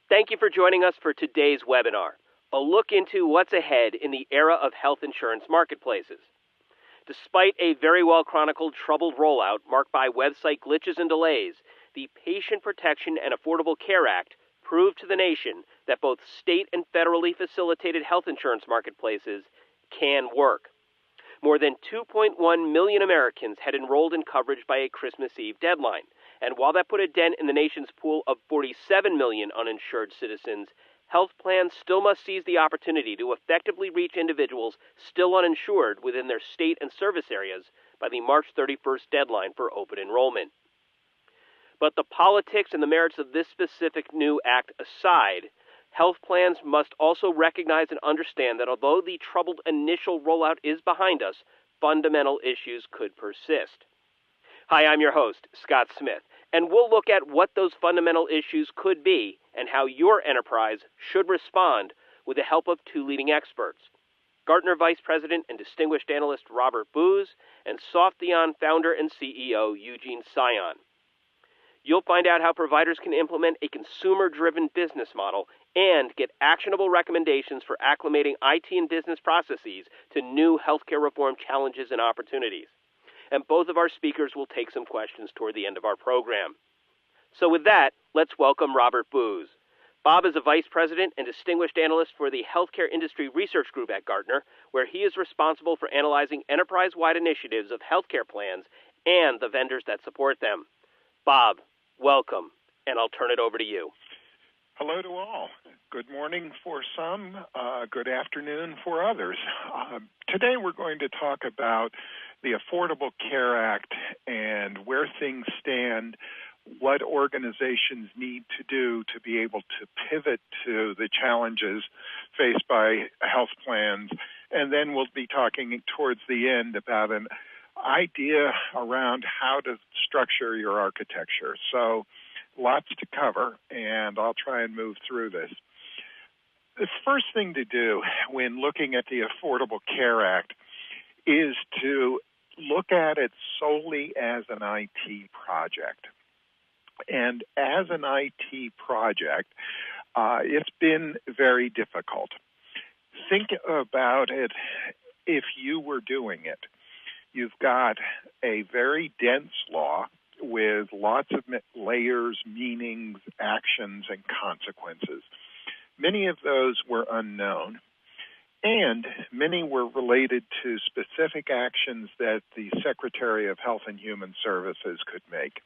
Thank you for joining us for today's webinar, a look into what's ahead in the era of health insurance marketplaces. Despite a very well-chronicled troubled rollout marked by website glitches and delays, the Patient Protection and Affordable Care Act proved to the nation that both state and federally facilitated health insurance marketplaces can work. More than 2.1 million Americans had enrolled in coverage by a Christmas Eve deadline. And while that put a dent in the nation's pool of 47 million uninsured citizens, health plans still must seize the opportunity to effectively reach individuals still uninsured within their state and service areas by the March 31st deadline for open enrollment. But the politics and the merits of this specific new act aside, health plans must also recognize and understand that although the troubled initial rollout is behind us, fundamental issues could persist. Hi, I'm your host, Scott Smith, and we'll look at what those fundamental issues could be and how your enterprise should respond with the help of two leading experts, Gartner Vice President and Distinguished Analyst Robert Booz and Softheon founder and CEO Eugene Sayan. You'll find out how providers can implement a consumer-driven business model and get actionable recommendations for acclimating IT and business processes to new healthcare reform challenges and opportunities. And both of our speakers will take some questions toward the end of our program. So with that, let's welcome Robert Booz. Bob is a Vice President and Distinguished Analyst for the Healthcare Industry Research Group at Gartner, where he is responsible for analyzing enterprise-wide initiatives of healthcare plans and the vendors that support them. Bob, welcome, and I'll turn it over to you. Hello to all. Good morning for some, good afternoon for others. Today we're going to talk about the Affordable Care Act and where things stand, what organizations need to do to be able to pivot to the challenges faced by health plans, and then we'll be talking towards the end about an idea around how to structure your architecture. So lots to cover, and I'll try and move through this. The first thing to do when looking at the Affordable Care Act is to look at it solely as an IT project. And as an IT project, it's been very difficult. Think about it if you were doing it. You've got a very dense law with lots of layers, meanings, actions, and consequences. Many of those were unknown, and many were related to specific actions that the Secretary of Health and Human Services could make.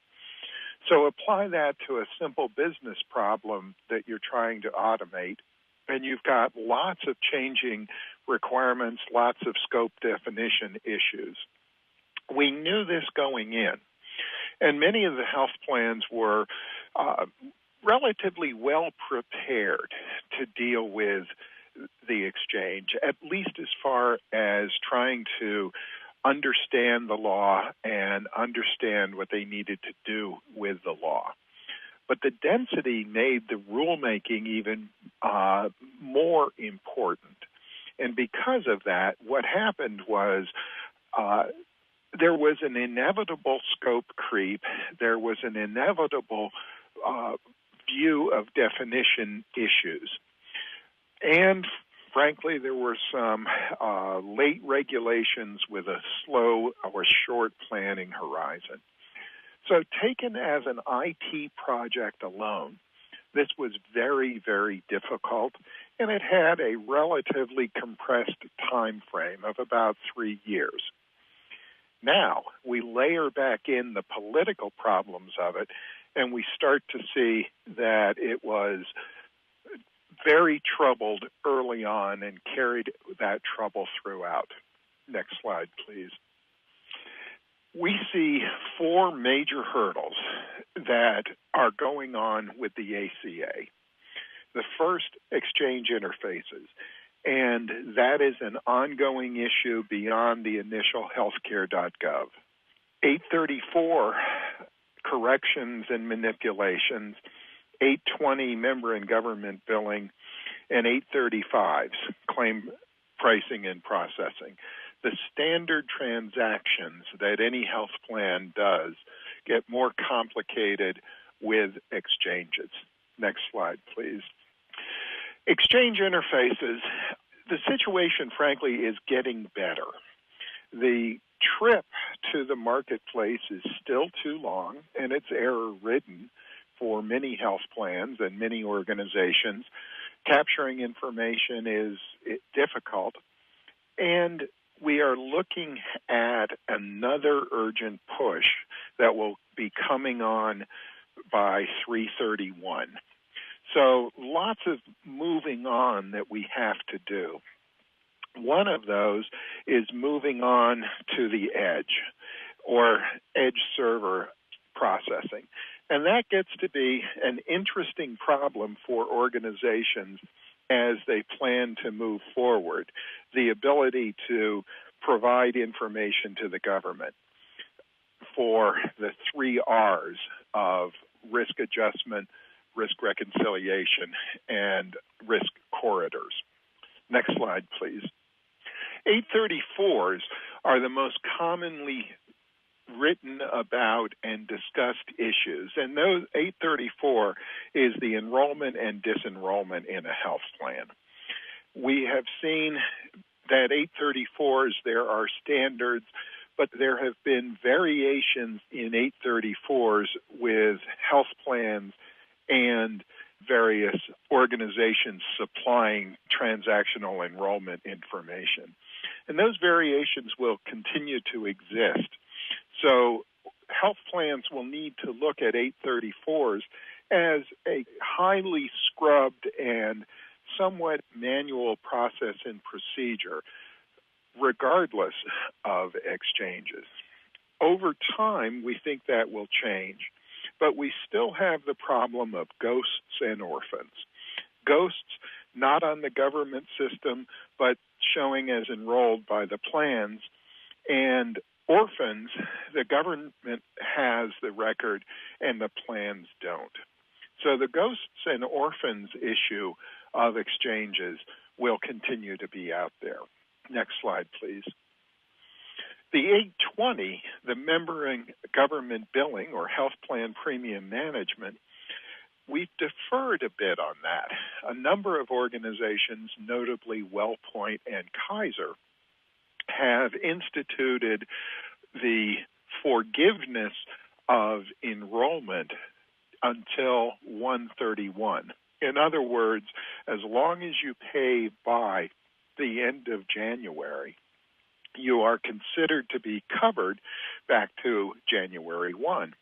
So apply that to a simple business problem that you're trying to automate, and you've got lots of changing requirements, lots of scope definition issues. We knew this going in, and many of the health plans were relatively well prepared to deal with the exchange, at least as far as trying to understand the law and understand what they needed to do with the law. But the density made the rulemaking even more important. And because of that, what happened was there was an inevitable scope creep. There was an inevitable view of definition issues. And frankly, there were some late regulations with a slow or short planning horizon. So taken as an IT project alone, this was very, very difficult, and it had a relatively compressed time frame of about 3 years. Now, we layer back in the political problems of it, and we start to see that it was very troubled early on and carried that trouble throughout. Next slide, please. We see 4 major hurdles that are going on with the ACA. The first, exchange interfaces, and that is an ongoing issue beyond the initial healthcare.gov. 834, corrections and manipulations, 820, member and government billing, and 835s, claim pricing and processing. The standard transactions that any health plan does get more complicated with exchanges. Next slide, please. Exchange interfaces. The situation, frankly, is getting better. The trip to the marketplace is still too long, and it's error-ridden for many health plans and many organizations. Capturing information is difficult, and we are looking at another urgent push that will be coming on by 3/31. So lots of moving on that we have to do. One of those is moving on to the edge or edge server processing. And that gets to be an interesting problem for organizations as they plan to move forward, the ability to provide information to the government for the 3 R's of risk adjustment, risk reconciliation, and risk corridors. Next slide, please. 834s are the most commonly written about and discussed issues, and those 834 is the enrollment and disenrollment in a health plan. We have seen that 834s, there are standards, but there have been variations in 834s with health plans and various organizations supplying transactional enrollment information. And those variations will continue to exist. So health plans will need to look at 834s as a highly scrubbed and somewhat manual process and procedure, regardless of exchanges. Over time, we think that will change, but we still have the problem of ghosts and orphans. Ghosts not on the government system, but showing as enrolled by the plans, and orphans, the government has the record and the plans don't. So the ghosts and orphans issue of exchanges will continue to be out there. Next slide, please. The 820, the member and government billing or health plan premium management, we've deferred a bit on that. A number of organizations, notably WellPoint and Kaiser, have instituted the forgiveness of enrollment until 1/31. In other words, as long as you pay by the end of January, you are considered to be covered back to January 1.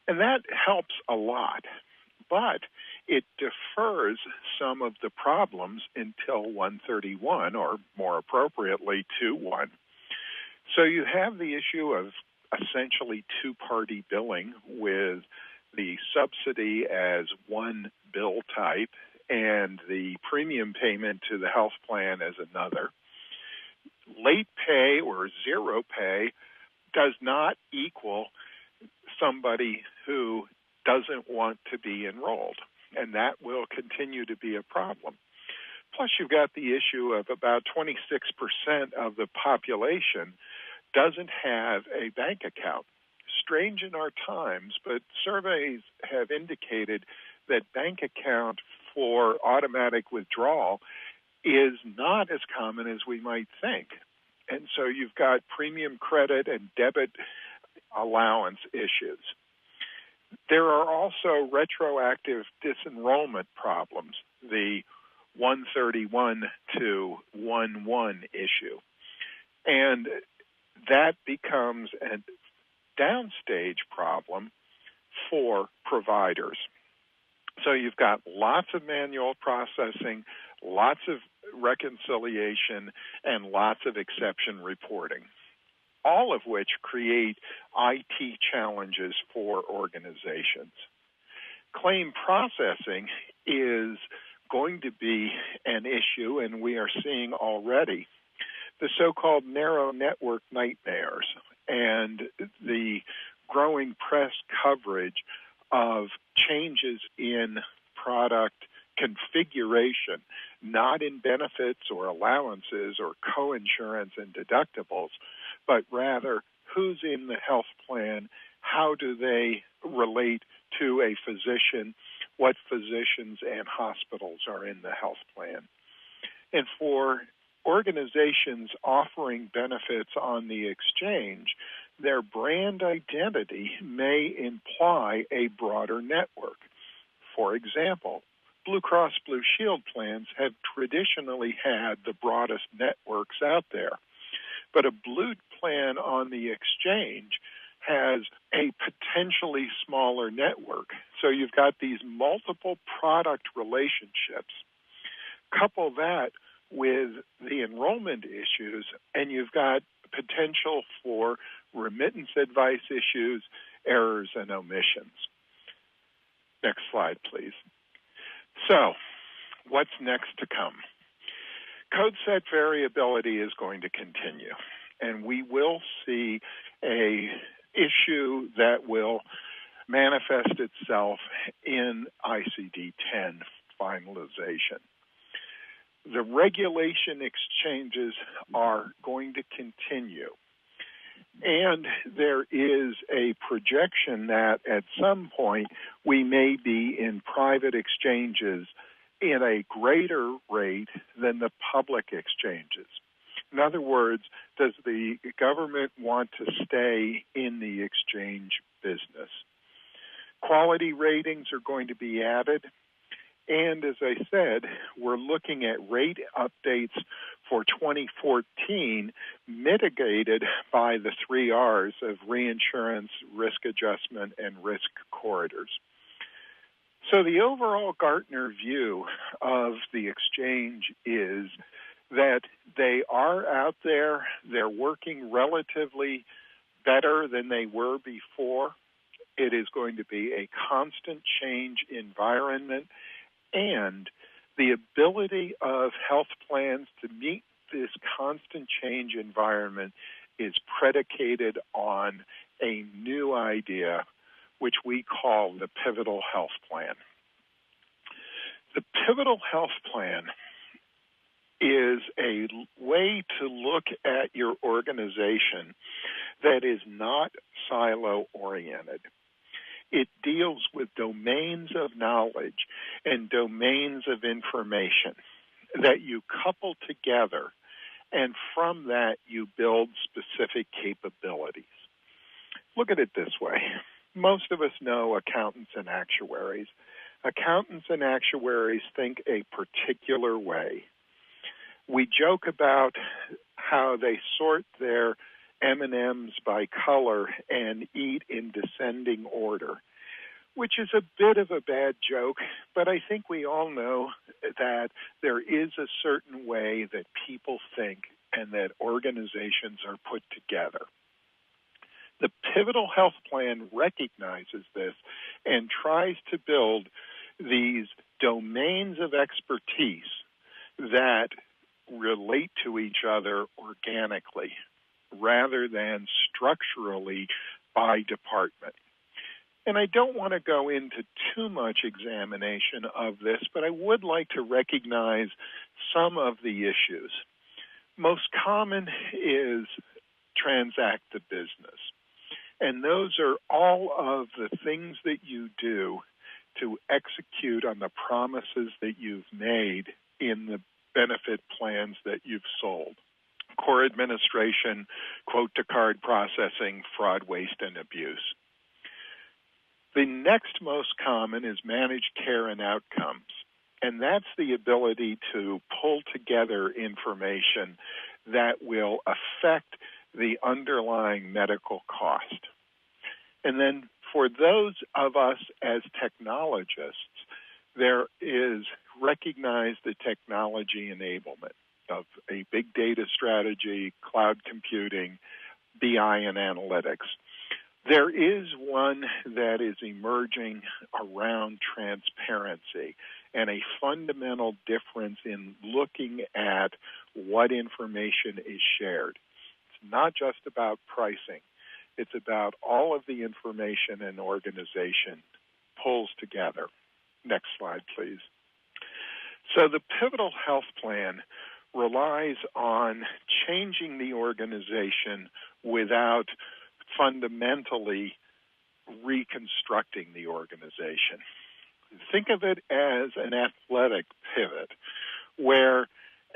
And that helps a lot, but it defers some of the problems until 1/31, or more appropriately, 2/1. So you have the issue of essentially two-party billing with the subsidy as one bill type and the premium payment to the health plan as another. Late pay or zero pay does not equal somebody who doesn't want to be enrolled, and that will continue to be a problem. Plus, you've got the issue of about 26% of the population doesn't have a bank account. Strange in our times, but surveys have indicated that bank account for automatic withdrawal is not as common as we might think. And so you've got premium credit and debit allowance issues. There are also retroactive disenrollment problems, the 1/31 to 1/1 issue. And that becomes a downstage problem for providers. So you've got lots of manual processing, lots of reconciliation, and lots of exception reporting, all of which create IT challenges for organizations. Claim processing is going to be an issue, and we are seeing already the so-called narrow network nightmares and the growing press coverage of changes in product configuration, not in benefits or allowances or coinsurance and deductibles, but rather who's in the health plan, how do they relate to a physician, what physicians and hospitals are in the health plan. And for organizations offering benefits on the exchange, their brand identity may imply a broader network. For example, Blue Cross Blue Shield plans have traditionally had the broadest networks out there. But a Blue plan on the exchange has a potentially smaller network. So you've got these multiple product relationships. Couple that with the enrollment issues, and you've got potential for remittance advice issues, errors, and omissions. Next slide, please. So, what's next to come? Code set variability is going to continue, and we will see a issue that will manifest itself in ICD-10 finalization. The regulation exchanges are going to continue, and there is a projection that at some point we may be in private exchanges in a greater rate than the public exchanges. In other words, does the government want to stay in the exchange business? Quality ratings are going to be added. And as I said, we're looking at rate updates for 2014 mitigated by the 3 R's of reinsurance, risk adjustment, and risk corridors. So the overall Gartner view of the exchange is that they are out there, they're working relatively better than they were before. It is going to be a constant change environment, and the ability of health plans to meet this constant change environment is predicated on a new idea, which we call the pivotal health plan. The pivotal health plan is a way to look at your organization that is not silo-oriented. It deals with domains of knowledge and domains of information that you couple together, and from that you build specific capabilities. Look at it this way. Most of us know accountants and actuaries. Accountants and actuaries think a particular way. We joke about how they sort their M&Ms by color and eat in descending order, which is a bit of a bad joke, but I think we all know that there is a certain way that people think and that organizations are put together. The pivotal health plan recognizes this and tries to build these domains of expertise that relate to each other organically rather than structurally by department. And I don't want to go into too much examination of this, but I would like to recognize some of the issues. Most common is transact the business. And those are all of the things that you do to execute on the promises that you've made in the benefit plans that you've sold. Core administration, quote-to-card processing, fraud, waste, and abuse. The next most common is managed care and outcomes, and that's the ability to pull together information that will affect the underlying medical cost. And then for those of us as technologists, there is recognize the technology enablement of a big data strategy, cloud computing, BI, and analytics. There is one that is emerging around transparency and a fundamental difference in looking at what information is shared. It's not just about pricing. It's about all of the information an organization pulls together. Next slide, please. So the pivotal health plan relies on changing the organization without fundamentally reconstructing the organization. Think of it as an athletic pivot where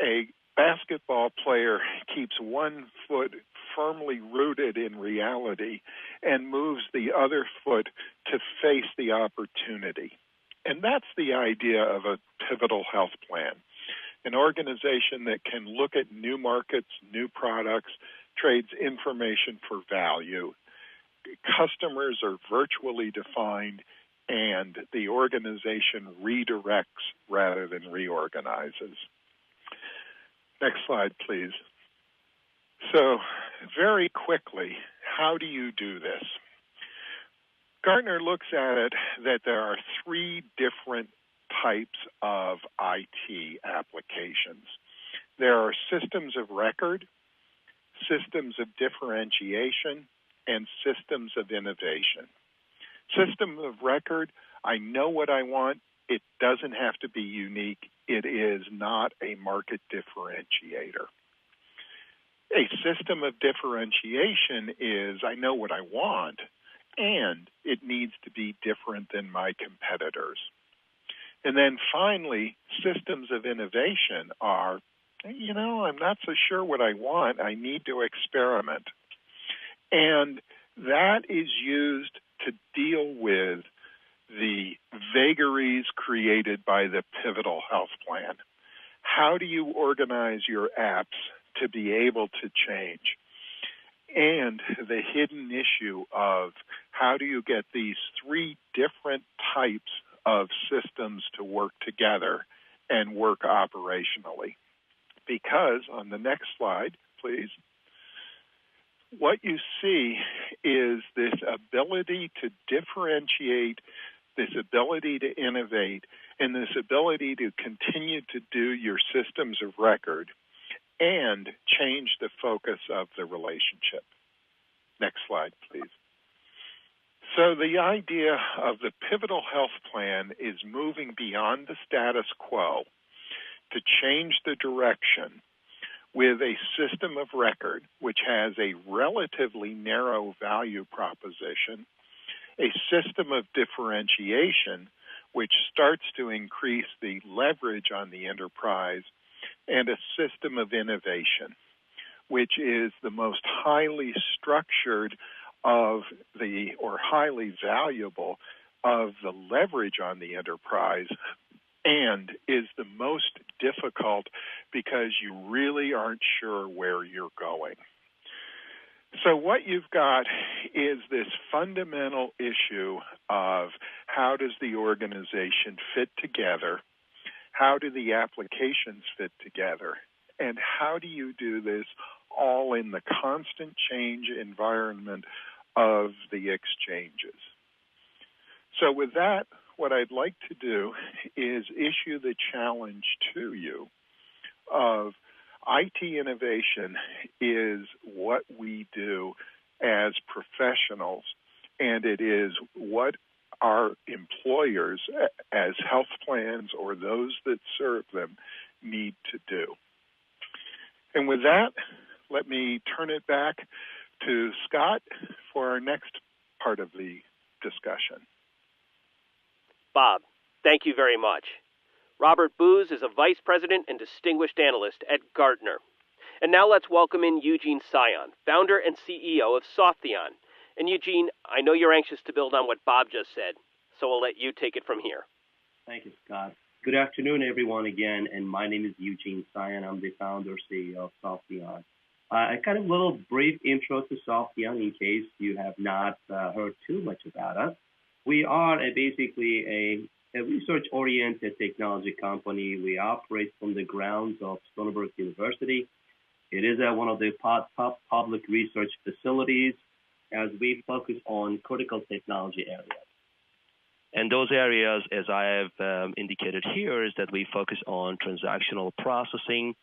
a basketball player keeps one foot firmly rooted in reality and moves the other foot to face the opportunity. And that's the idea of a pivotal health plan, an organization that can look at new markets, new products, trades information for value. Customers are virtually defined, and the organization redirects rather than reorganizes. Next slide, please. So, very quickly, how do you do this? Gartner looks at it that there are three different types of IT applications. There are systems of record, systems of differentiation, and systems of innovation. System of record, I know what I want. It doesn't have to be unique. It is not a market differentiator. A system of differentiation is I know what I want, and it needs to be different than my competitors. And then finally, systems of innovation are, I'm not so sure what I want. I need to experiment. And that is used to deal with the vagaries created by the pivotal health plan. How do you organize your apps to be able to change? And the hidden issue of how do you get these three different types of systems to work together and work operationally? Because on the next slide, please, what you see is this ability to differentiate, this ability to innovate, and this ability to continue to do your systems of record and change the focus of the relationship. Next slide, please. So the idea of the pivotal health plan is moving beyond the status quo to change the direction with a system of record which has a relatively narrow value proposition, a system of differentiation which starts to increase the leverage on the enterprise, and a system of innovation which is the most highly structured or highly valuable of the leverage on the enterprise, and is the most difficult because you really aren't sure where you're going. So what you've got is this fundamental issue of how does the organization fit together, how do the applications fit together, and how do you do this all in the constant change environment of the exchanges? So with that, what I'd like to do is issue the challenge to you of IT innovation is what we do as professionals, and it is what our employers as health plans or those that serve them need to do. And with that, let me turn it back to Scott for our next part of the discussion. Bob, thank you very much. Robert Booz is a Vice President and Distinguished Analyst at Gartner. And now let's welcome in Eugene Sayan, founder and CEO of Softheon. And Eugene, I know you're anxious to build on what Bob just said, so I'll let you take it from here. Thank you, Scott. Good afternoon, everyone, again, and my name is Eugene Sayan. I'm the founder and CEO of Softheon. A kind of little brief intro to Softheon in case you have not heard too much about us. We are basically a research-oriented technology company. We operate from the grounds of Stony Brook University. It is one of the top public research facilities as we focus on critical technology areas. And those areas, as I have indicated here, is that we focus on transactional processing,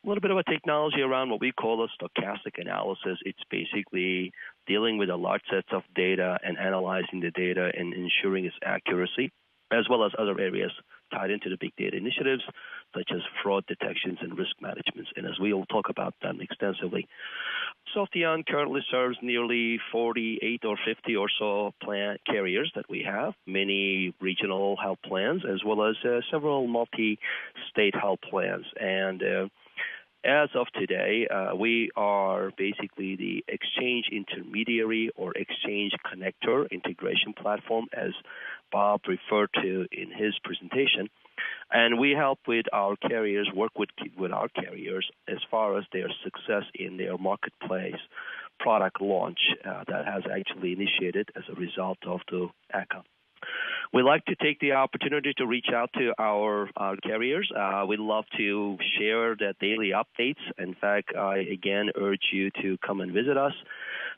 a little bit of a technology around what we call a stochastic analysis. It's basically dealing with a large set of data and analyzing the data and ensuring its accuracy, as well as other areas tied into the big data initiatives, such as fraud detections and risk management. And as we will talk about them extensively. Softheon currently serves nearly 48 or 50 or so plan carriers that we have, many regional health plans, as well as several multi-state health plans. And as of today, we are basically the exchange intermediary or exchange connector integration platform, as Bob referred to in his presentation. And we help with our carriers, work with our carriers as far as their success in their marketplace product launch that has actually initiated as a result of the ACA. We like to take the opportunity to reach out to our carriers. We'd love to share the daily updates. In fact, I again urge you to come and visit us.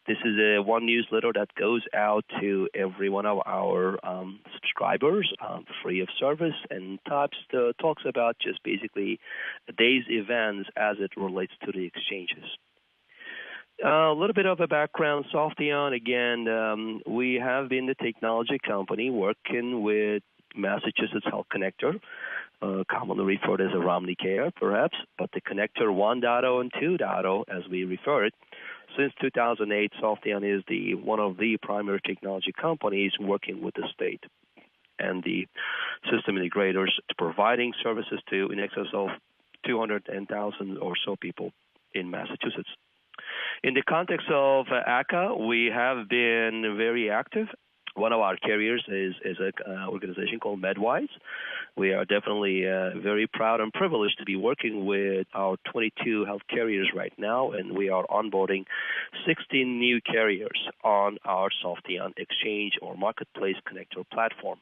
This is one newsletter that goes out to every one of our subscribers, free of service, and talks about just basically the day's events as it relates to the exchanges. A little bit of a background, Softheon. Again, we have been the technology company working with Massachusetts Health Connector, commonly referred as a Romney Care, perhaps, but the Connector 1.0 and 2.0, as we refer it. Since 2008, Softheon is one of the primary technology companies working with the state and the system integrators, providing services to in excess of 200,000 or so people in Massachusetts. In the context of ACA, we have been very active. One of our carriers is an organization called MedWise. We are definitely very proud and privileged to be working with our 22 health carriers right now, and we are onboarding 16 new carriers on our Softheon exchange or marketplace connector platform.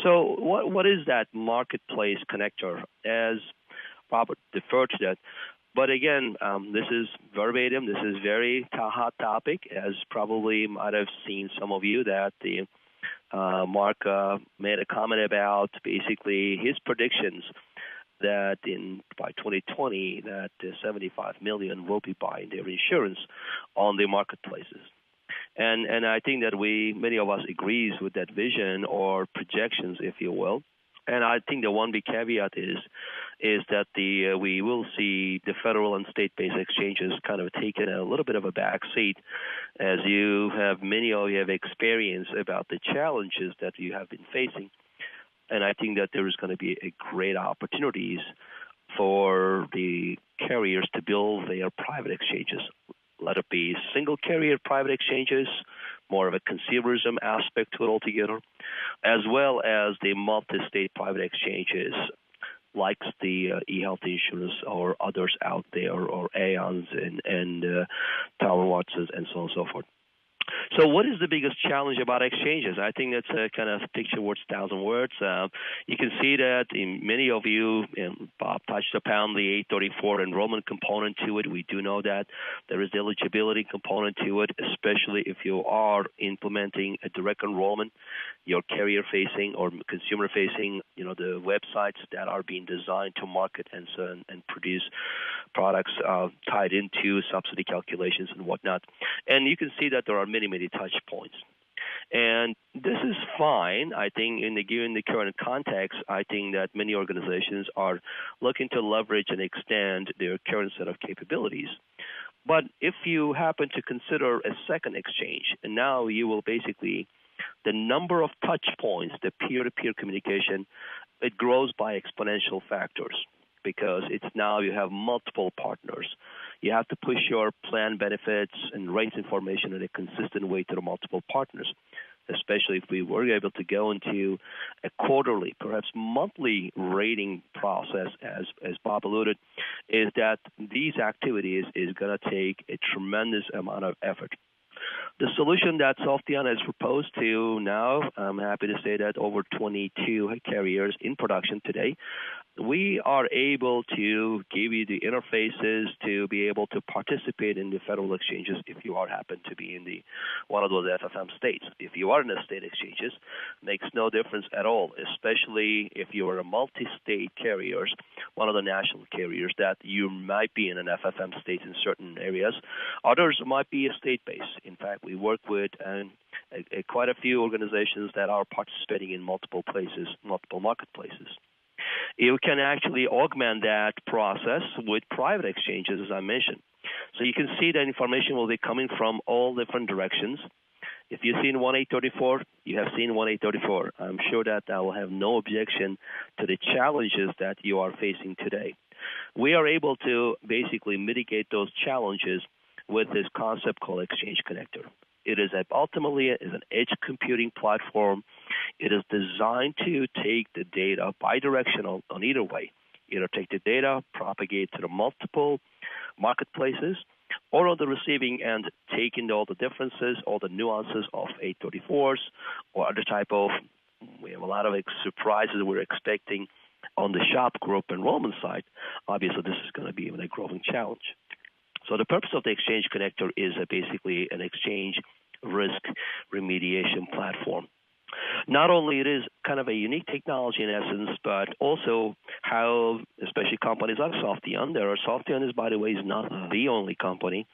So what is that marketplace connector? As Robert deferred to that. But again, this is verbatim. This is very hot topic, as probably might have seen some of you that the Mark made a comment about basically his predictions that by 2020 that 75 million will be buying their insurance on the marketplaces. And I think that many of us agrees with that vision or projections, if you will. And I think the one big caveat is that we will see the federal and state-based exchanges kind of taking a little bit of a back seat, as many of you have experienced about the challenges that you have been facing. And I think that there is going to be a great opportunities for the carriers to build their private exchanges. Let it be single carrier private exchanges, more of a consumerism aspect to it altogether, as well as the multi-state private exchanges like the eHealth Insurance or others out there, or Aons and Tower Watsons and so on and so forth. So what is the biggest challenge about exchanges? I think that's a kind of picture worth 1,000 words. You can see that in many of you, and Bob touched upon the 834 enrollment component to it. We do know that there is the eligibility component to it, especially if you are implementing a direct enrollment, your carrier-facing or consumer-facing, the websites that are being designed to market and produce products tied into subsidy calculations and whatnot. And you can see that there are many touch points. And this is fine. I think given the current context, I think that many organizations are looking to leverage and extend their current set of capabilities. But if you happen to consider a second exchange, and now you will basically, the number of touch points, the peer-to-peer communication, it grows by exponential factors, because it's now you have multiple partners. You have to push your plan benefits and rates information in a consistent way to the multiple partners, especially if we were able to go into a quarterly, perhaps monthly rating process, as Bob alluded, is that these activities is going to take a tremendous amount of effort. The solution that Softheon has proposed to now, I'm happy to say that over 22 carriers in production today, we are able to give you the interfaces to be able to participate in the federal exchanges if you happen to be in one of those FFM states. If you are in the state exchanges, makes no difference at all, especially if you are a multi-state carrier, one of the national carriers, that you might be in an FFM state in certain areas. Others might be a state-based. In fact, we work with quite a few organizations that are participating in multiple places, multiple marketplaces. You can actually augment that process with private exchanges, as I mentioned. So you can see that information will be coming from all different directions. If you've seen 1834, you have seen 1834. I'm sure that I will have no objection to the challenges that you are facing today. We are able to basically mitigate those challenges with this concept called Exchange Connector. It is ultimately an edge computing platform. It is designed to take the data bidirectional on either way. Either take the data, propagate to the multiple marketplaces, or on the receiving end, take in all the differences, all the nuances of 834s, or other type of, we have a lot of surprises we're expecting on the shop group enrollment side. Obviously, this is going to be even a growing challenge. So the purpose of the Exchange Connector is basically an exchange risk remediation platform. Not only it is kind of a unique technology in essence, but also how, especially companies like Softheon, Softheon is, by the way, is not the only company.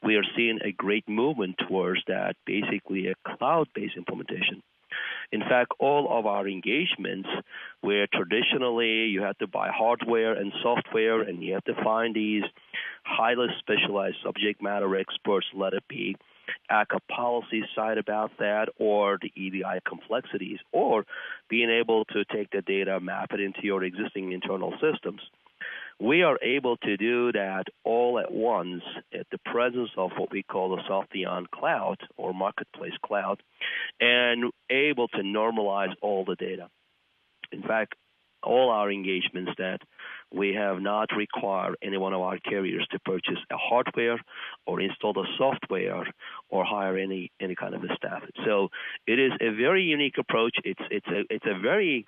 We are seeing a great movement towards that, basically a cloud-based implementation. In fact, all of our engagements where traditionally you had to buy hardware and software and you have to find these highly specialized subject matter experts, let it be ACA policy side about that, or the EDI complexities, or being able to take the data, map it into your existing internal systems. We are able to do that all at once at the presence of what we call the Softheon cloud or marketplace cloud, and able to normalize all the data. In fact, all our engagements that we have not required any one of our carriers to purchase a hardware or install the software or hire any kind of a staff. So it is a very unique approach. It's a very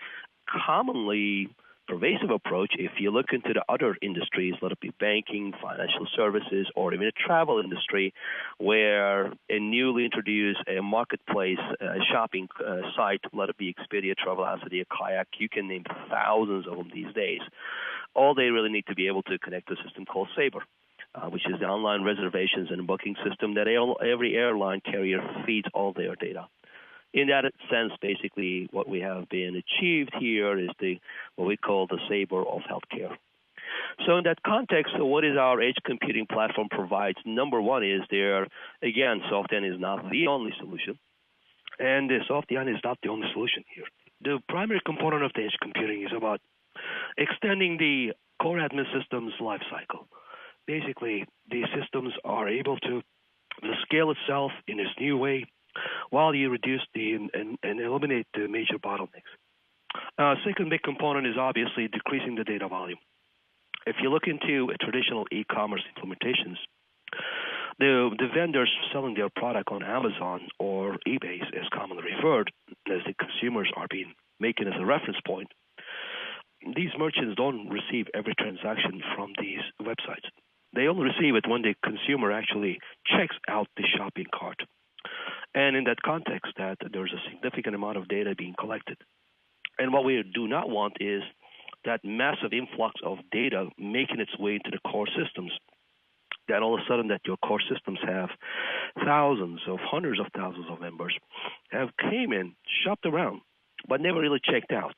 commonly pervasive approach. If you look into the other industries, let it be banking, financial services, or even the travel industry, where a newly introduced marketplace shopping site, let it be Expedia, Travelocity, Kayak, you can name thousands of them these days. All they really need to be able to connect to a system called Sabre, which is the online reservations and booking system that every airline carrier feeds all their data. In that sense, basically, what we have been achieved here is what we call the Sabre of healthcare. So in that context, so what is our edge computing platform provides? Number one is again, Softheon is not the only solution, and Softheon is not the only solution here. The primary component of the edge computing is about extending the core admin system's life cycle. Basically, these systems are able to scale itself in this new way, while you reduce and eliminate the major bottlenecks. Second big component is obviously decreasing the data volume. If you look into traditional e-commerce implementations, the vendors selling their product on Amazon or eBay, as commonly referred, as the consumers are making as a reference point, these merchants don't receive every transaction from these websites. They only receive it when the consumer actually checks out the shopping cart. And in that context, that there's a significant amount of data being collected. And what we do not want is that massive influx of data making its way into the core systems. That all of a sudden that your core systems have hundreds of thousands of members have came in, shopped around, but never really checked out.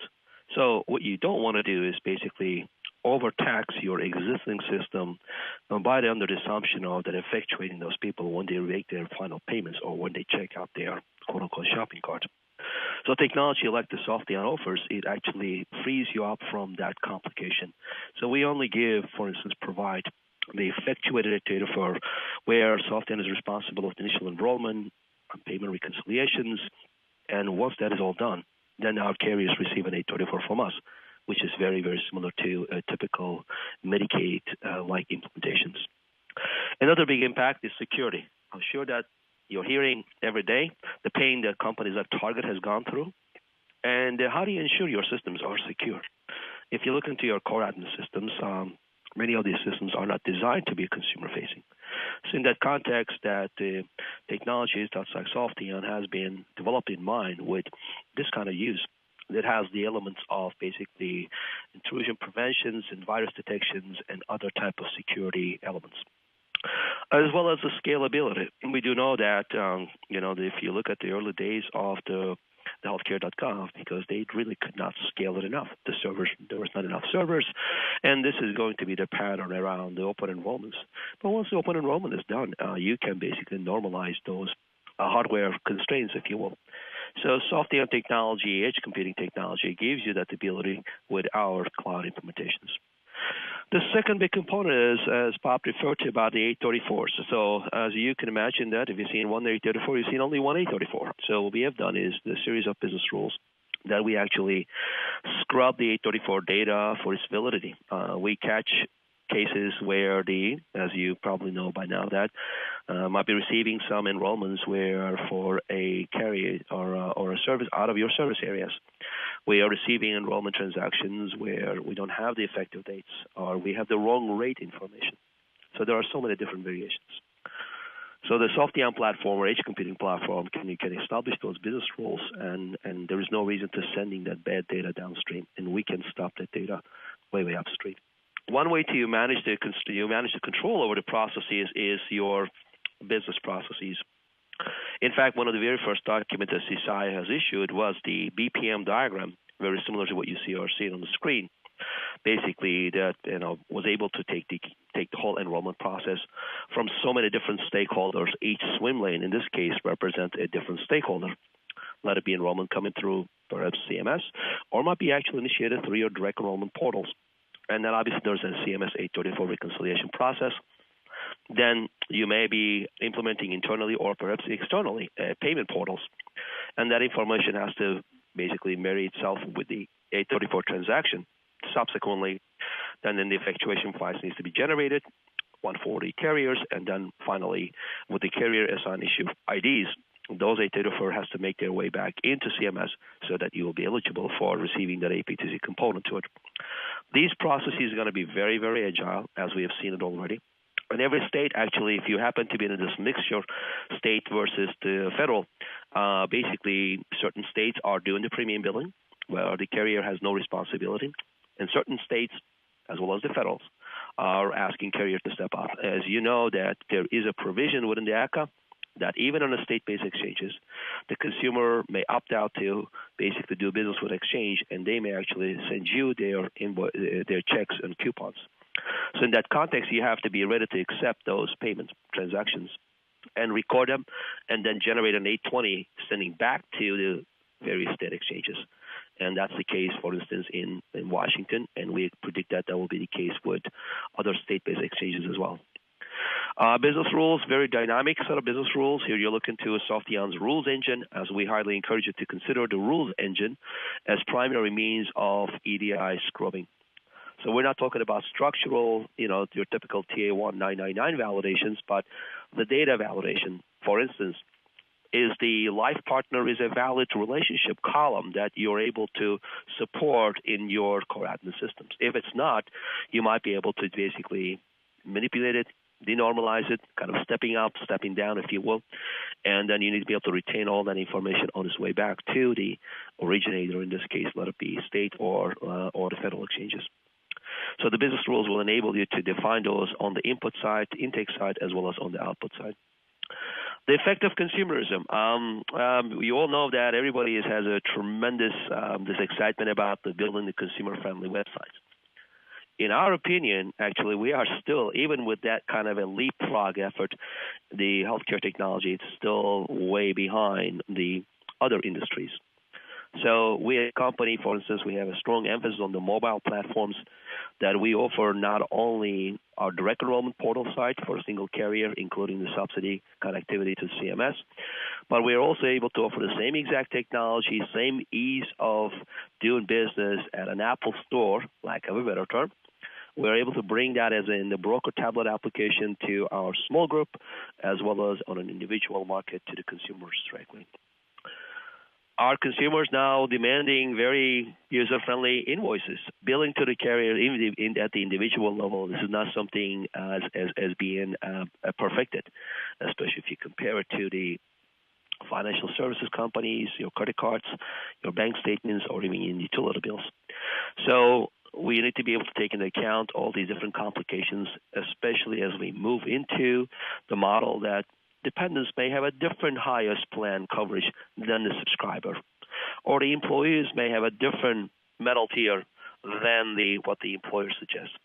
So what you don't want to do is basically overtax your existing system by the under the assumption of that effectuating those people when they make their final payments or when they check out their quote-unquote shopping cart. So technology like the Softheon offers, it actually frees you up from that complication. So we only provide the effectuated data for where Softheon is responsible for initial enrollment, payment reconciliations, and once that is all done, then our carriers receive an 834 from us, which is very, very similar to typical Medicaid-like implementations. Another big impact is security. I'm sure that you're hearing every day the pain that companies like Target has gone through. And how do you ensure your systems are secure? If you look into your core admin systems, many of these systems are not designed to be consumer-facing. So in that context, that technologies like Softheon has been developed in mind with this kind of use. That has the elements of basically intrusion preventions and virus detections and other type of security elements, as well as the scalability. We do know that, if you look at the early days of the healthcare.gov, because they really could not scale it enough. There was not enough servers, And this is going to be the pattern around the open enrollments. But once the open enrollment is done, you can basically normalize those hardware constraints, if you will. So Softheon technology, edge computing technology, gives you that ability with our cloud implementations. The second big component is, as Bob referred to, about the 834s. So as you can imagine that if you've seen one 834, you've seen only one 834. So what we have done is the series of business rules that we actually scrub the 834 data for its validity. We catch cases where as you probably know by now, that might be receiving some enrollments where for a carrier or a service out of your service areas, we are receiving enrollment transactions where we don't have the effective dates or we have the wrong rate information. So there are so many different variations. So the Softheon platform or edge computing platform can establish those business rules, and there is no reason to sending that bad data downstream, and we can stop that data way upstream. One way to manage the control over the processes is your business processes. In fact, one of the very first documents that CSI has issued was the BPM diagram, very similar to what you see or see on the screen. Basically, that was able to take the whole enrollment process from so many different stakeholders. Each swim lane, in this case, represents a different stakeholder. Let it be enrollment coming through perhaps CMS, or might be actually initiated through your direct enrollment portals. And then obviously there's a CMS 834 reconciliation process. Then you may be implementing internally or perhaps externally payment portals. And that information has to basically marry itself with the 834 transaction. Subsequently, then the effectuation files needs to be generated, 140 carriers, and then finally with the carrier assigned issue IDs, those 834 has to make their way back into CMS so that you will be eligible for receiving that APTC component to it. These processes are going to be very, very agile, as we have seen it already. In every state, actually, if you happen to be in this mixture, state versus the federal, basically certain states are doing the premium billing, where the carrier has no responsibility. And certain states, as well as the federals, are asking carriers to step up. As you know, that there is a provision within the ACA that even on the state-based exchanges, the consumer may opt out to basically do business with exchange, and they may actually send you their checks and coupons. So in that context, you have to be ready to accept those payment transactions and record them, and then generate an 820 sending back to the various state exchanges. And that's the case, for instance, in Washington, and we predict that will be the case with other state-based exchanges as well. Business rules, very dynamic set of business rules. Here you're looking to a Softheon's rules engine, as we highly encourage you to consider the rules engine as primary means of EDI scrubbing. So we're not talking about structural, your typical TA1 999 validations, but the data validation. For instance, is the life partner is a valid relationship column that you're able to support in your core admin systems. If it's not, you might be able to basically manipulate it, denormalize it, kind of stepping up, stepping down, if you will, and then you need to be able to retain all that information on its way back to the originator, in this case, let it be state or the federal exchanges. So the business rules will enable you to define those on the input side, the intake side, as well as on the output side. The effect of consumerism. We all know that everybody has a tremendous this excitement about building the consumer-friendly websites. In our opinion, actually, we are still, even with that kind of a leapfrog effort, the healthcare technology is still way behind the other industries. So we as a company, for instance, we have a strong emphasis on the mobile platforms that we offer not only our direct enrollment portal site for a single carrier, including the subsidy connectivity to CMS, but we're also able to offer the same exact technology, same ease of doing business at an Apple store, lack of a better term. We're able to bring that as in the broker tablet application to our small group, as well as on an individual market to the consumers directly. Our consumers now demanding very user-friendly invoices, billing to the carrier at the individual level. This is not something as being perfected, especially if you compare it to the financial services companies, your credit cards, your bank statements, or even in utility bills. So we need to be able to take into account all these different complications, especially as we move into the model that dependents may have a different highest plan coverage than the subscriber, or the employees may have a different metal tier than what the employer suggests.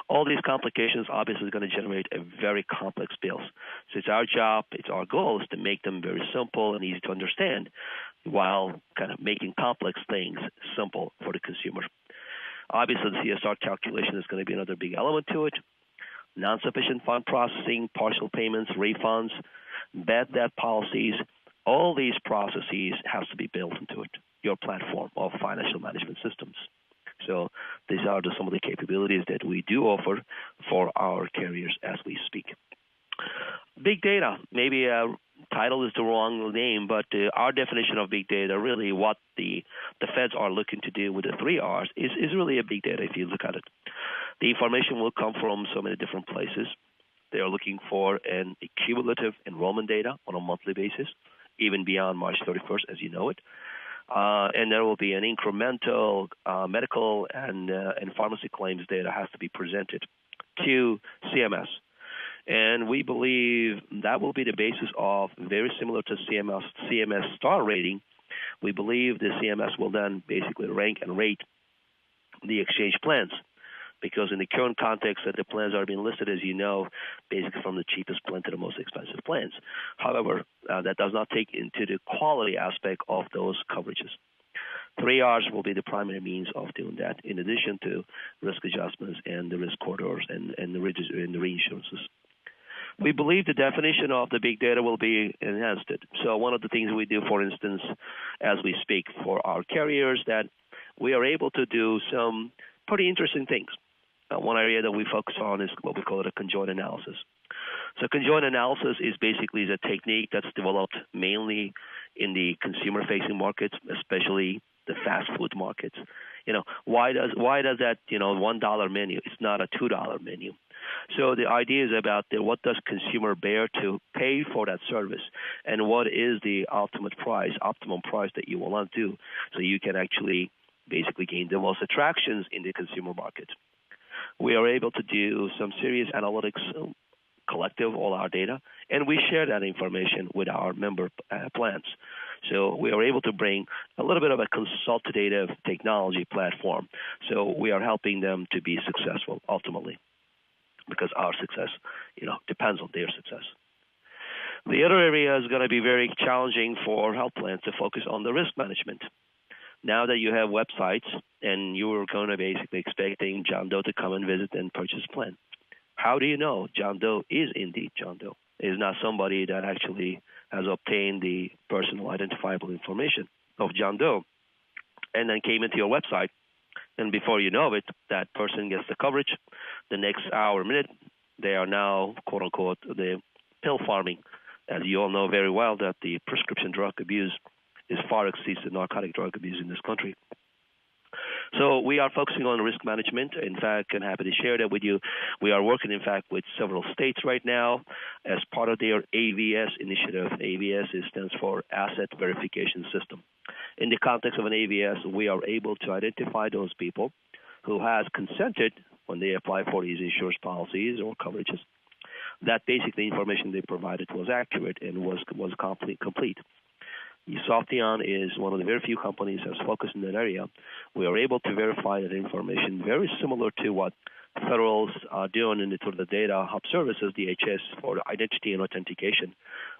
All these complications obviously is going to generate a very complex bills. So it's our job, it's our goal is to make them very simple and easy to understand while kind of making complex things simple for the consumer. Obviously, the CSR calculation is going to be another big element to it. Non-sufficient fund processing, partial payments, refunds, bad debt policies, all these processes has to be built into it, your platform of financial management systems. So these are some of the capabilities that we do offer for our carriers as we speak. Big data, maybe title is the wrong name, but our definition of big data, really what the feds are looking to do with the 3 R's is really a big data if you look at it. The information will come from so many different places. They are looking for an cumulative enrollment data on a monthly basis, even beyond March 31st, as you know it. And there will be an incremental medical and pharmacy claims data has to be presented to CMS. And we believe that will be the basis of, very similar to CMS star rating, we believe the CMS will then basically rank and rate the exchange plans. Because in the current context that the plans are being listed, as you know, basically from the cheapest plan to the most expensive plans. However, that does not take into the quality aspect of those coverages. 3 R's will be the primary means of doing that, in addition to risk adjustments and the risk corridors and the reinsurances. We believe the definition of the big data will be enhanced. So one of the things we do, for instance, as we speak for our carriers, that we are able to do some pretty interesting things. One area that we focus on is what we call a conjoint analysis. So conjoint analysis is basically the technique that's developed mainly in the consumer-facing markets, especially the fast food markets. Why does that $1 menu? It's not a $2 menu. So the idea is about what does consumer bear to pay for that service, and what is the optimum price that you will want to do, so you can actually basically gain the most attractions in the consumer market. We are able to do some serious analytics, collective all our data, and we share that information with our member plans. So we are able to bring a little bit of a consultative technology platform. So we are helping them to be successful ultimately, because our success, depends on their success. The other area is going to be very challenging for health plans to focus on the risk management. Now that you have websites and you are going to basically expecting John Doe to come and visit and purchase a plan, how do you know John Doe is indeed John Doe? Is not somebody that actually has obtained the personal identifiable information of John Doe and then came into your website, and before you know it, that person gets the coverage. The next hour, minute, they are now, quote unquote, the pill farming. As you all know very well, that the prescription drug abuse is far exceeds the narcotic drug abuse in this country. So we are focusing on risk management. In fact, I'm happy to share that with you. We are working, in fact, with several states right now as part of their AVS initiative. AVS stands for Asset Verification System. In the context of an AVS, we are able to identify those people who has consented when they apply for these insurance policies or coverages, that basically information they provided was accurate and was complete. Softheon is one of the very few companies that's focused in that area. We are able to verify that information very similar to what federals are doing in the data hub services, DHS, for identity and authentication.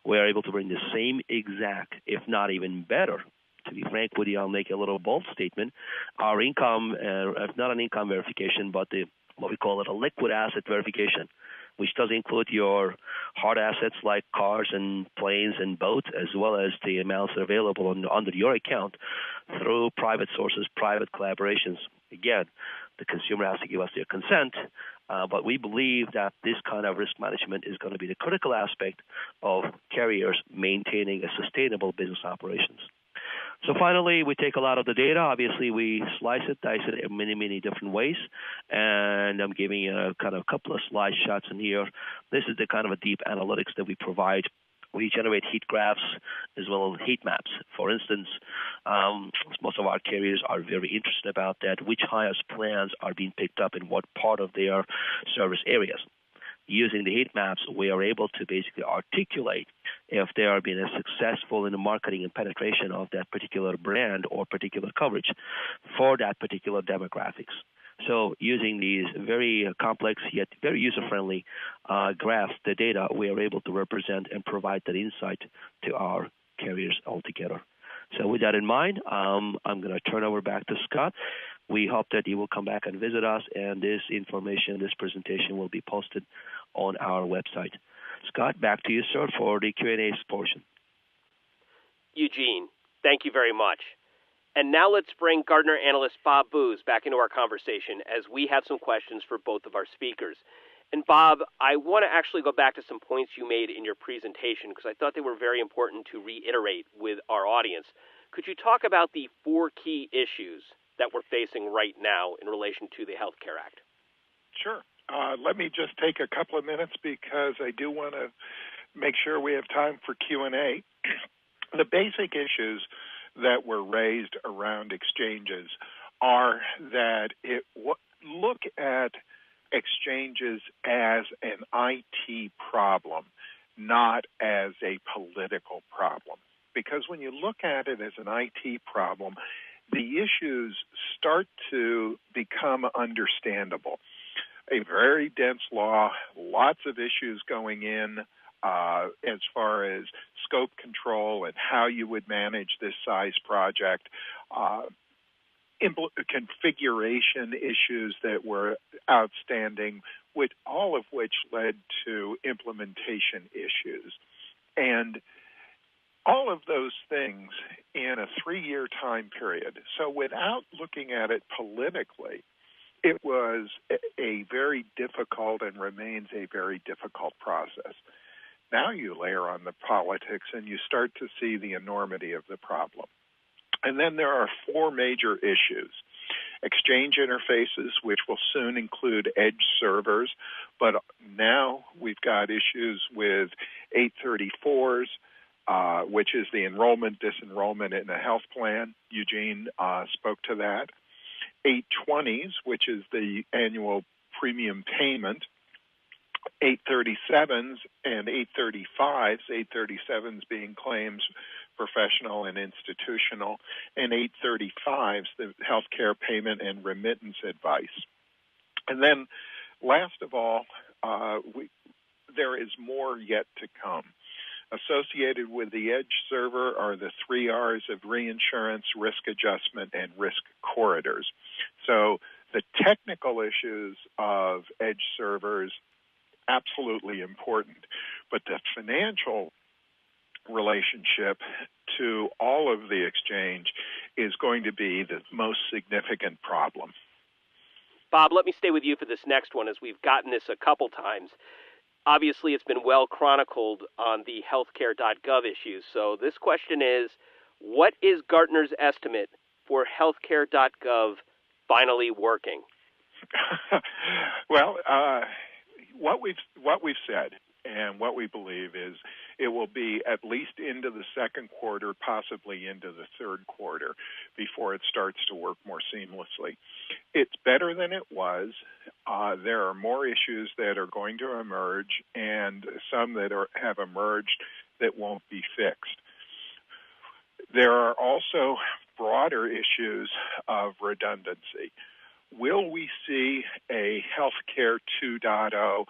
We are able to bring the same exact, if not even better. To be frank with you, I'll make a little bold statement. Our income, not an income verification, but what we call it a liquid asset verification, which does include your hard assets like cars and planes and boats, as well as the amounts available under your account through private sources, private collaborations. Again, the consumer has to give us their consent, but we believe that this kind of risk management is going to be the critical aspect of carriers maintaining a sustainable business operations. So finally, we take a lot of the data. Obviously, we slice it, dice it in many, many different ways. And I'm giving you a couple of slide shots in here. This is the kind of a deep analytics that we provide. We generate heat graphs as well as heat maps. For instance, most of our carriers are very interested about that, which highest plans are being picked up in what part of their service areas. using the heat maps, we are able to basically articulate if they are being successful in the marketing and penetration of that particular brand or particular coverage for that particular demographics. So using these very complex yet very user-friendly graphs, the data, we are able to represent and provide that insight to our carriers altogether. So with that in mind, I'm going to turn over back to Scott. We hope that you will come back and visit us, and this information, this presentation will be posted on our website. Scott, back to you, sir, for the Q&A portion. Eugene, thank you very much. And now let's bring Gartner analyst Bob Booz back into our conversation as we have some questions for both of our speakers. And Bob, I want to actually go back to some points you made in your presentation because I thought they were very important to reiterate with our audience. Could you talk about the 4 key issues that we're facing right now in relation to the Health Care Act? Sure. Let me just take a couple of minutes because I do want to make sure we have time for Q&A. The basic issues that were raised around exchanges are that look at exchanges as an IT problem, not as a political problem. Because when you look at it as an IT problem, the issues start to become understandable. A very dense law, lots of issues going in as far as scope control and how you would manage this size project, configuration issues that were outstanding, all of which led to implementation issues. And all of those things in a 3-year time period. So without looking at it politically, it was a very difficult and remains a very difficult process. Now you layer on the politics and you start to see the enormity of the problem. And then there are 4 major issues. Exchange interfaces, which will soon include edge servers, but now we've got issues with 834s, which is the enrollment, disenrollment in a health plan. Eugene spoke to that. 820s, which is the annual premium payment. 837s and 835s, 837s being claims, professional and institutional, and 835s, the healthcare payment and remittance advice. And then last of all, there is more yet to come. Associated with the edge server are the 3 R's of reinsurance, risk adjustment, and risk corridors. So the technical issues of edge servers, absolutely important, but the financial relationship to all of the exchange is going to be the most significant problem. Bob, let me stay with you for this next one as we've gotten this a couple times. Obviously, it's been well chronicled on the healthcare.gov issues. So this question is, what is Gartner's estimate for healthcare.gov finally working? Well, what we've said and what we believe is it will be at least into the second quarter, possibly into the third quarter before it starts to work more seamlessly. It's better than it was. There are more issues that are going to emerge and some that have emerged that won't be fixed. There are also broader issues of redundancy. Will we see a healthcare 2.0?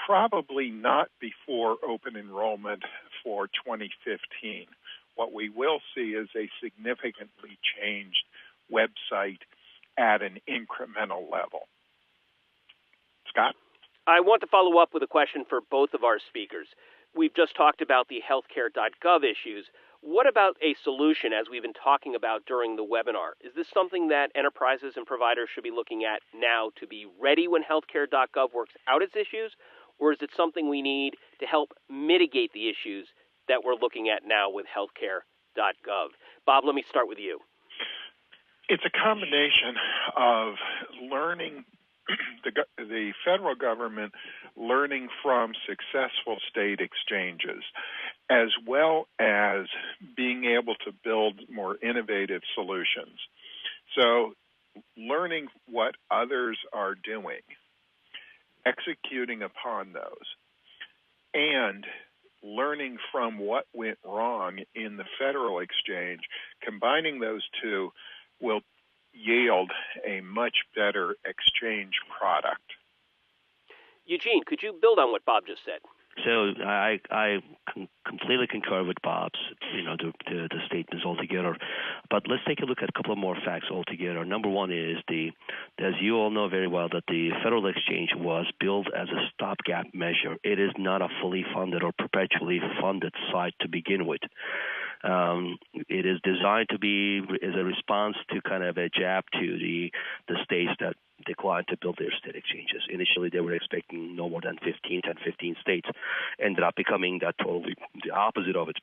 Probably not before open enrollment for 2015. What we will see is a significantly changed website at an incremental level. Scott? I want to follow up with a question for both of our speakers. We've just talked about the healthcare.gov issues. What about a solution, as we've been talking about during the webinar? Is this something that enterprises and providers should be looking at now to be ready when healthcare.gov works out its issues? Or is it something we need to help mitigate the issues that we're looking at now with healthcare.gov? Bob, let me start with you. It's a combination of learning, the federal government learning from successful state exchanges, as well as being able to build more innovative solutions. So learning what others are doing, executing upon those, and learning from what went wrong in the federal exchange, combining those two will yield a much better exchange product. Eugene, could you build on what Bob just said? So I completely concur with Bob's, the statements altogether. But let's take a look at a couple of more facts altogether. Number one is as you all know very well, that the federal exchange was built as a stopgap measure. It is not a fully funded or perpetually funded site to begin with. It is designed to be as a response to kind of a jab to the states that declined to build their state exchanges. Initially, they were expecting no more than 15 states. Ended up becoming that totally the opposite of it.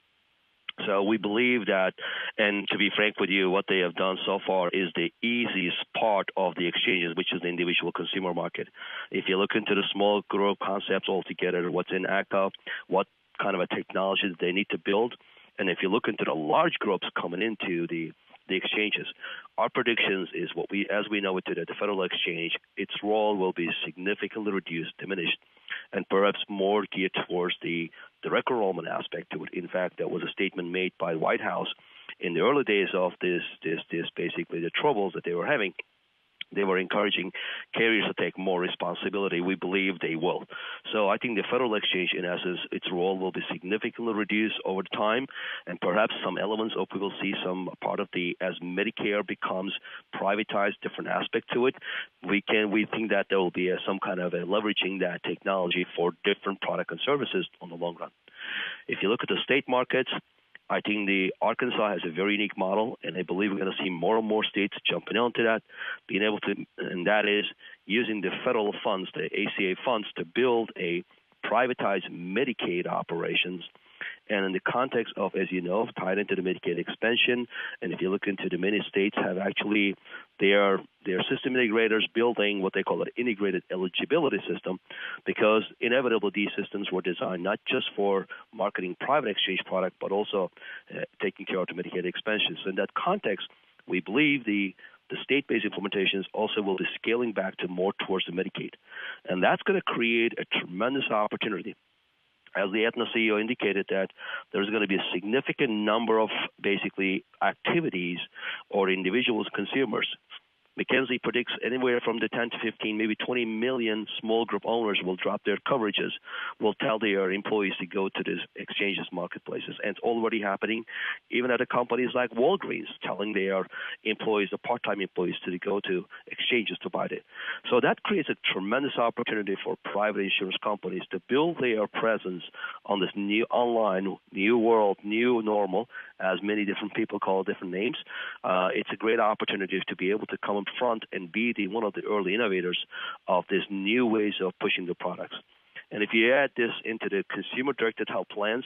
So we believe that, and to be frank with you, what they have done so far is the easiest part of the exchanges, which is the individual consumer market. If you look into the small group concepts altogether, what's in ACTA, what kind of a technology that they need to build, and if you look into the large groups coming into the exchanges, our predictions is as we know it today, the federal exchange, its role will be significantly reduced, diminished, and perhaps more geared towards the direct enrollment aspect to it. In fact, that was a statement made by the White House in the early days of this basically the troubles that they were having. They were encouraging carriers to take more responsibility. We believe they will. So I think the federal exchange, in essence, its role will be significantly reduced over time, and perhaps some elements of we will see some part of as Medicare becomes privatized, different aspect to it. We think that there will be some kind of a leveraging that technology for different product and services on the long run. If you look at the state markets, I think the Arkansas has a very unique model, and I believe we're going to see more and more states jumping onto that, being able to, and that is using the federal funds, the ACA funds, to build a privatized Medicaid operations. And in the context of, as you know, tied into the Medicaid expansion, and if you look into the many states have actually their system integrators building what they call an integrated eligibility system, because inevitably these systems were designed not just for marketing private exchange product, but also taking care of the Medicaid expansion. So in that context, we believe the state-based implementations also will be scaling back to more towards the Medicaid. And that's going to create a tremendous opportunity. As the Aetna CEO indicated, that there's going to be a significant number of basically activities or individuals, consumers. McKinsey predicts anywhere from the 10 to 15, maybe 20 million small group owners will drop their coverages, will tell their employees to go to these exchanges, marketplaces. And it's already happening, even at the companies like Walgreens, telling their employees, the part-time employees, to go to exchanges to buy it. So that creates a tremendous opportunity for private insurance companies to build their presence on this new online, new world, new normal, as many different people call different names. It's a great opportunity to be able to come in front and be one of the early innovators of these new ways of pushing the products. And if you add this into the consumer-directed health plans,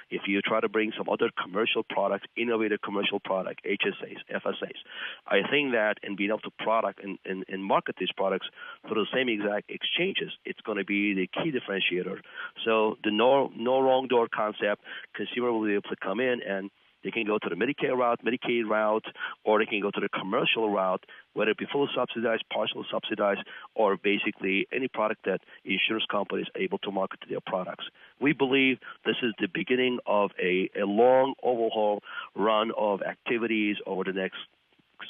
if you try to bring some other commercial products, innovative commercial product, HSAs, FSAs, I think that in being able to product and market these products for the same exact exchanges, it's going to be the key differentiator. So the no wrong door concept, consumer will be able to come in and they can go to the Medicare route, Medicaid route, or they can go to the commercial route, whether it be fully subsidized, partially subsidized, or basically any product that insurance companies are able to market to their products. We believe this is the beginning of a long overhaul run of activities over the next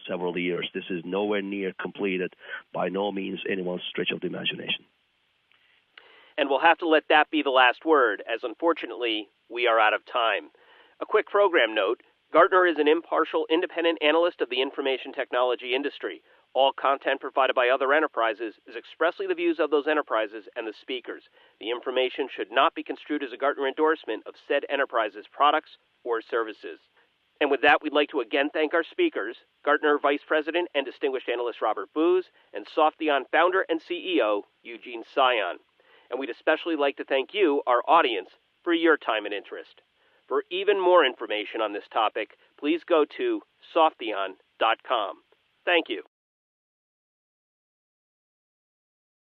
several years. This is nowhere near completed, by no means anyone's stretch of the imagination. And we'll have to let that be the last word, as unfortunately we are out of time. A quick program note, Gartner is an impartial, independent analyst of the information technology industry. All content provided by other enterprises is expressly the views of those enterprises and the speakers. The information should not be construed as a Gartner endorsement of said enterprises' products or services. And with that, we'd like to again thank our speakers, Gartner Vice President and Distinguished Analyst Robert Booz, and Softheon Founder and CEO Eugene Sayan. And we'd especially like to thank you, our audience, for your time and interest. For even more information on this topic, please go to Softheon.com. Thank you.